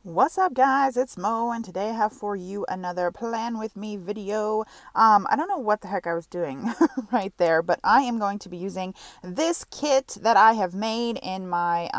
What's up, guys? It's Mo, and today I have for you another plan with me video. I don't know what the heck I was doing right there, but I am going to be using this kit that I have made in my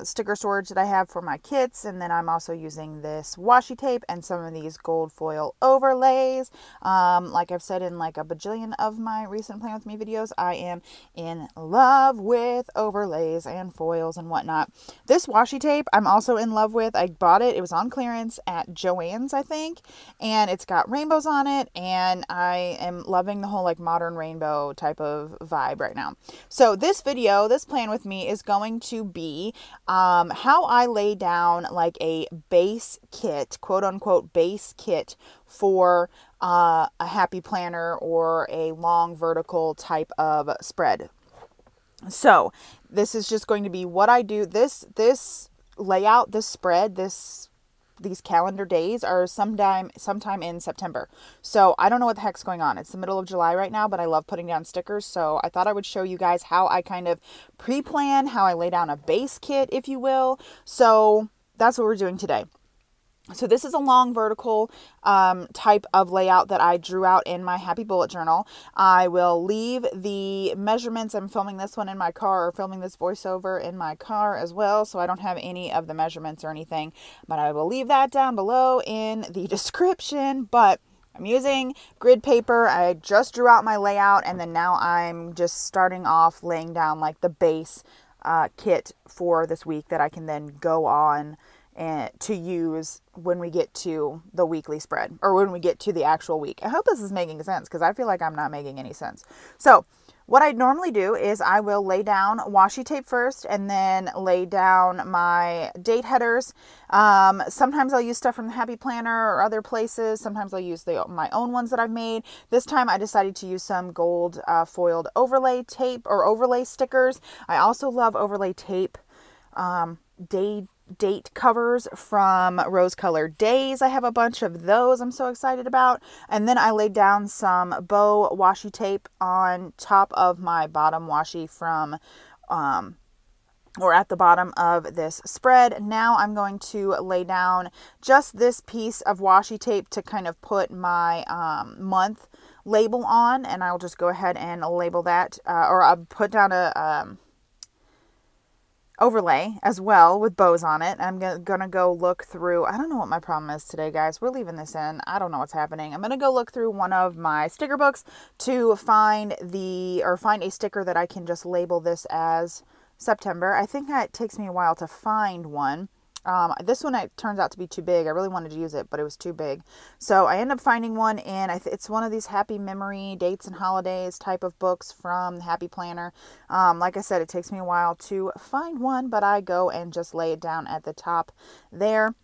sticker storage that I have for my kits, and then I'm also using this washi tape and some of these gold foil overlays. Like I've said in like a bajillion of my recent plan with me videos, I am in love with overlays and foils and whatnot. This washi tape I'm also in love with. I bought it. It was on clearance at Joann's, I think, and it's got rainbows on it, and I am loving the whole like modern rainbow type of vibe right now. So this video, this plan with me, is going to be how I lay down like a base kit, quote unquote base kit, for a happy planner or a long vertical type of spread. So this is just going to be what I do. This layout, this spread, these calendar days are sometime in September. So I don't know what the heck's going on. It's the middle of July right now, but I love putting down stickers. So I thought I would show you guys how I kind of pre-plan, how I lay down a base kit, if you will. So that's what we're doing today. So this is a long vertical type of layout that I drew out in my happy bullet journal. I will leave the measurements. I'm filming this one in my car, or filming this voiceover in my car as well, so I don't have any of the measurements or anything, but I will leave that down below in the description. But I'm using grid paper. I just drew out my layout, and then now I'm just starting off laying down like the base kit for this week that I can then go on and to use when we get to the weekly spread, or when we get to the actual week. I hope this is making sense, because I feel like I'm not making any sense. So what I normally do is I will lay down washi tape first, and then lay down my date headers. Sometimes I'll use stuff from the Happy Planner or other places. Sometimes I'll use my own ones that I've made. This time I decided to use some gold foiled overlay tape, or overlay stickers. I also love overlay tape date covers from Rose Colored Days. I have a bunch of those I'm so excited about. And then I laid down some bow washi tape on top of my bottom washi from or at the bottom of this spread. Now I'm going to lay down just this piece of washi tape to kind of put my month label on, and I'll just go ahead and label that, or I'll put down a overlay as well with bows on it. I'm gonna go look through, I don't know what my problem is today, guys. We're leaving this in. I don't know what's happening. I'm gonna go look through one of my sticker books to find a sticker that I can just label this as September. I think it takes me a while to find one. This one turns out to be too big. I really wanted to use it, but it was too big. So I ended up finding one, and it's one of these happy memory dates and holidays type of books from the Happy Planner. Like I said, it takes me a while to find one, but I go and just lay it down at the top there.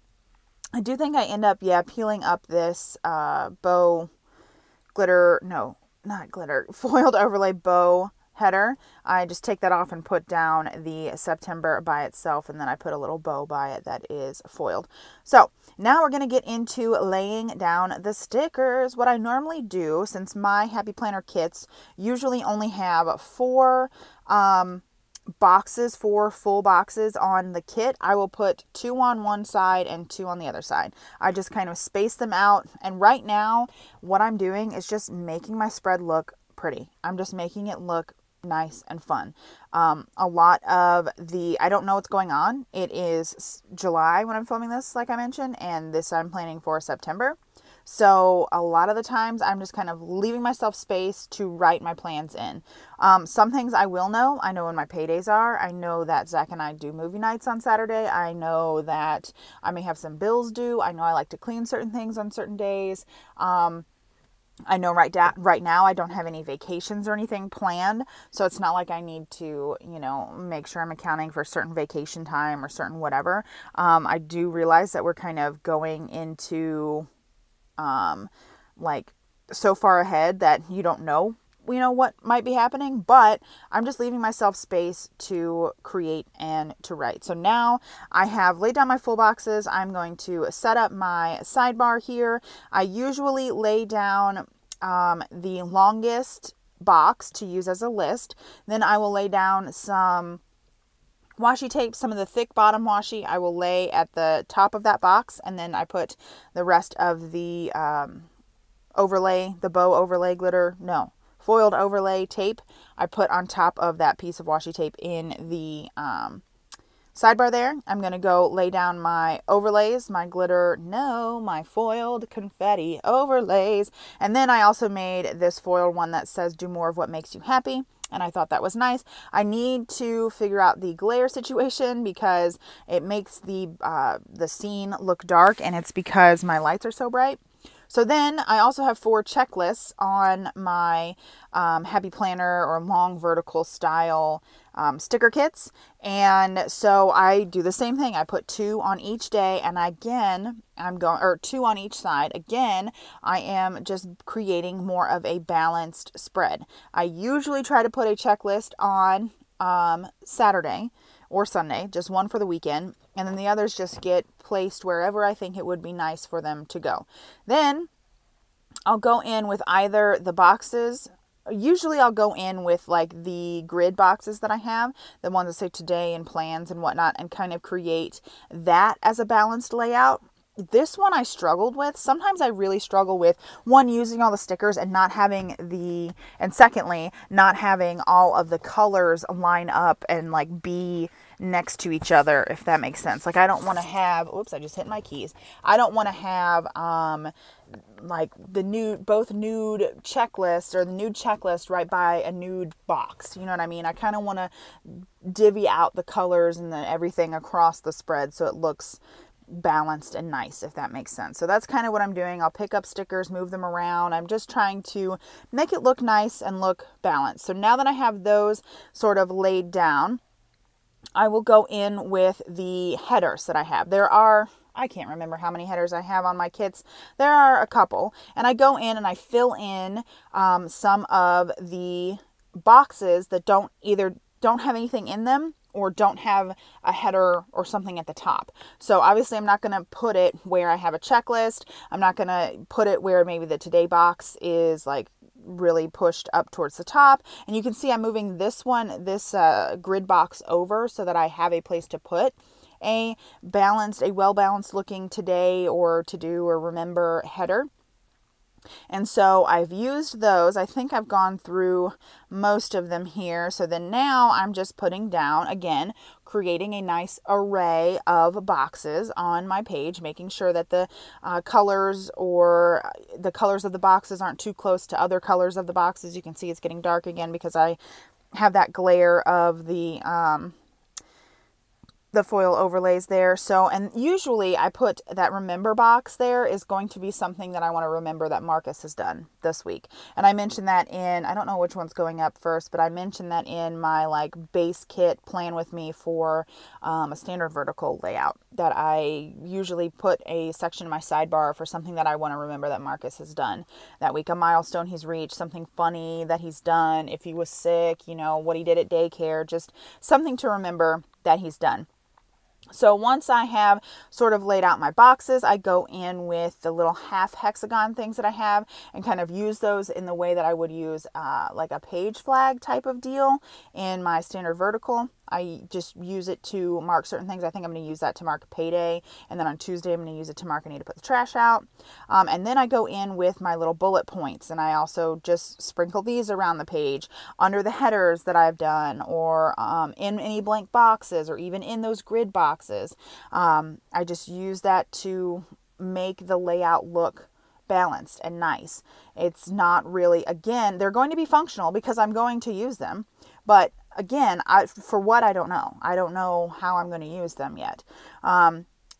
I do think I end up, peeling up this bow glitter, no, not glitter, foiled overlay bow header. I just take that off and put down the September by itself, and then I put a little bow by it that is foiled. So now we're going to get into laying down the stickers. What I normally do, since my Happy Planner kits usually only have four boxes, 4 full boxes on the kit, I will put 2 on one side and 2 on the other side. I just kind of space them out, and right now what I'm doing is just making my spread look pretty. I'm just making it look nice and fun. A lot of I don't know what's going on. It is July when I'm filming this, like I mentioned, and this I'm planning for September. So a lot of the times I'm just kind of leaving myself space to write my plans in. Some things I will know. I know when my paydays are. I know that Zach and I do movie nights on Saturday. I know that I may have some bills due. I know I like to clean certain things on certain days. I know right now I don't have any vacations or anything planned, so it's not like I need to, make sure I'm accounting for certain vacation time or certain whatever. I do realize that we're kind of going into, like, so far ahead that you don't know, what might be happening, but I'm just leaving myself space to create and to write. So now I have laid down my full boxes. I'm going to set up my sidebar here. I usually lay down the longest box to use as a list. Then I will lay down some washi tape, some of the thick bottom washi I will lay at the top of that box, and then I put the rest of the overlay, the bow overlay glitter, no, foiled overlay tape, I put on top of that piece of washi tape in the sidebar there. I'm going to go lay down my overlays, my glitter, no, my foiled confetti overlays. And then I also made this foiled one that says, do more of what makes you happy. And I thought that was nice. I need to figure out the glare situation because it makes the scene look dark, and it's because my lights are so bright. So then I also have 4 checklists on my Happy Planner or long vertical style sticker kits. And so I do the same thing. I put 2 on each day, and again, or 2 on each side. Again, I am just creating more of a balanced spread. I usually try to put a checklist on Saturday or Sunday, just one for the weekend, and then the others just get placed wherever I think it would be nice for them to go. Then I'll go in with either the boxes. Usually I'll go in with like the grid boxes that I have, the ones that say today and plans and whatnot, and kind of create that as a balanced layout. This one I struggled with. Sometimes I really struggle with, one, using all the stickers and not having and secondly, not having all of the colors line up and like be next to each other, if that makes sense. Like I don't want to have, oops, I just hit my keys. I don't want to have like both nude checklist or the nude checklist right by a nude box. You know what I mean? I kind of want to divvy out the colors and everything across the spread so it looks balanced and nice, if that makes sense. So that's kind of what I'm doing. I'll pick up stickers, move them around. I'm just trying to make it look nice and look balanced. So now that I have those sort of laid down, I will go in with the headers that I have. I can't remember how many headers I have on my kits. There are a couple, and I go in and I fill in some of the boxes that either don't have anything in them or don't have a header or something at the top. So obviously I'm not going to put it where I have a checklist. I'm not going to put it where maybe the today box is like really pushed up towards the top. And you can see I'm moving this grid box over so that I have a place to put a well-balanced looking today or to do or remember header. And so I've used those. I think I've gone through most of them here. So then now I'm just putting down, again, creating a nice array of boxes on my page, making sure that the colors of the boxes aren't too close to other colors of the boxes. You can see it's getting dark again because I have that glare of the foil overlays there. So, and usually I put that remember box there is going to be something that I want to remember that Marcus has done this week. And I mentioned that I don't know which one's going up first, but I mentioned that in my like base kit plan with me for a standard vertical layout, that I usually put a section in my sidebar for something that I want to remember that Marcus has done that week, a milestone he's reached, something funny that he's done, if he was sick, what he did at daycare, just something to remember that he's done. So once I have sort of laid out my boxes, I go in with the little half hexagon things that I have and kind of use those in the way that I would use like a page flag type of deal in my standard vertical. I just use it to mark certain things. I think I'm going to use that to mark payday. And then on Tuesday, I'm going to use it to mark I need to put the trash out. And then I go in with my little bullet points. And I also just sprinkle these around the page under the headers that I've done, or in any blank boxes, or even in those grid boxes. I just use that to make the layout look balanced and nice. It's not really, again, they're going to be functional because I'm going to use them. But again, for what, I don't know. I don't know how I'm going to use them yet.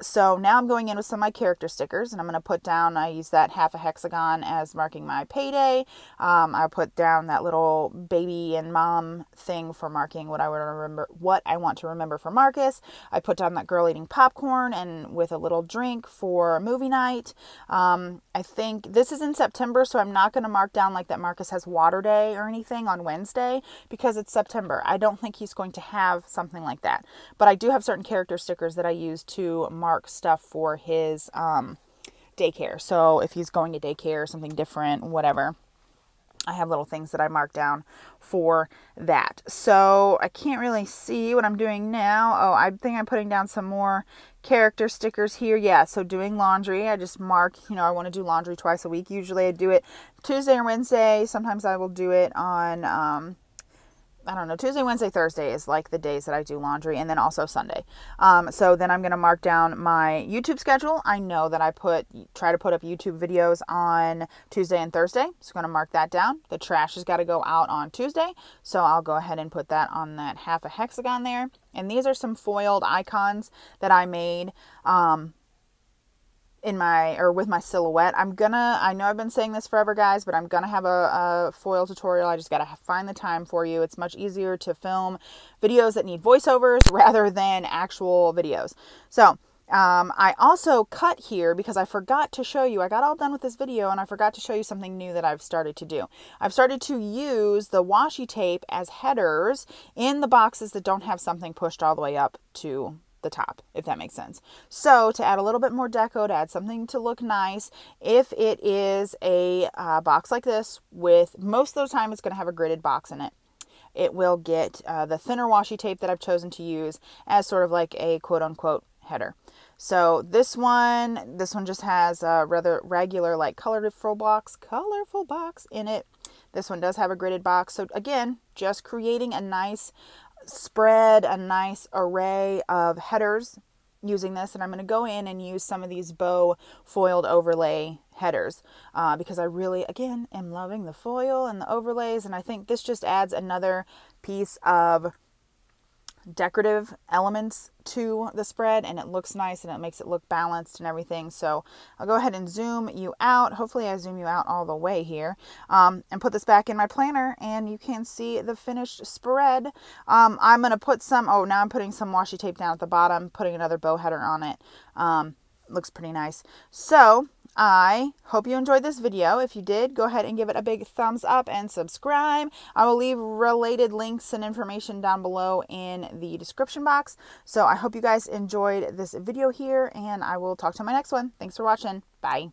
So now I'm going in with some of my character stickers, and I'm going to put down, I use that half a hexagon as marking my payday. I'll put down that little baby and mom thing for marking what I want to remember for Marcus. I put down that girl eating popcorn and with a little drink for movie night. I think this is in September, so I'm not going to mark down like that Marcus has water day or anything on Wednesday because it's September. I don't think he's going to have something like that. But I do have certain character stickers that I use to mark stuff for his daycare. So if he's going to daycare or something different, whatever. I have little things that I mark down for that. So I can't really see what I'm doing now. Oh, I think I'm putting down some more character stickers here. Yeah, so doing laundry, I just mark, you know, I want to do laundry twice a week. Usually I do it Tuesday or Wednesday. Sometimes I will do it on I don't know, Tuesday, Wednesday, Thursday is like the days that I do laundry, and then also Sunday. So then I'm going to mark down my YouTube schedule. I know that I try to put up YouTube videos on Tuesday and Thursday. So I'm going to mark that down. The trash has got to go out on Tuesday. So I'll go ahead and put that on that half a hexagon there. And these are some foiled icons that I made, with my silhouette. I know I've been saying this forever, guys, but I'm gonna have a foil tutorial. I just gotta find the time for you. It's much easier to film videos that need voiceovers rather than actual videos. So I also cut here because I forgot to show you. I got all done with this video and I forgot to show you something new that I've started to do. I've started to use the washi tape as headers in the boxes that don't have something pushed all the way up to the top, if that makes sense. So to add a little bit more deco, to add something to look nice, if it is a box like this, with most of the time it's going to have a gridded box in it, it will get the thinner washi tape that I've chosen to use as sort of like a quote-unquote header. So this one just has a rather regular, like colorful box in it. This one does have a gridded box. So again, just creating a nice spread, a nice array of headers using this. And I'm going to go in and use some of these bow foiled overlay headers because I really, again, am loving the foil and the overlays. And I think this just adds another piece of decorative elements to the spread, and it looks nice and it makes it look balanced and everything. So I'll go ahead and zoom you out. Hopefully I zoom you out all the way here, and put this back in my planner, and you can see the finished spread. I'm going to put now I'm putting some washi tape down at the bottom, putting another bow header on it. Looks pretty nice. So I hope you enjoyed this video. If you did, go ahead and give it a big thumbs up and subscribe. I will leave related links and information down below in the description box. So I hope you guys enjoyed this video here, and I will talk to you in my next one. Thanks for watching. Bye.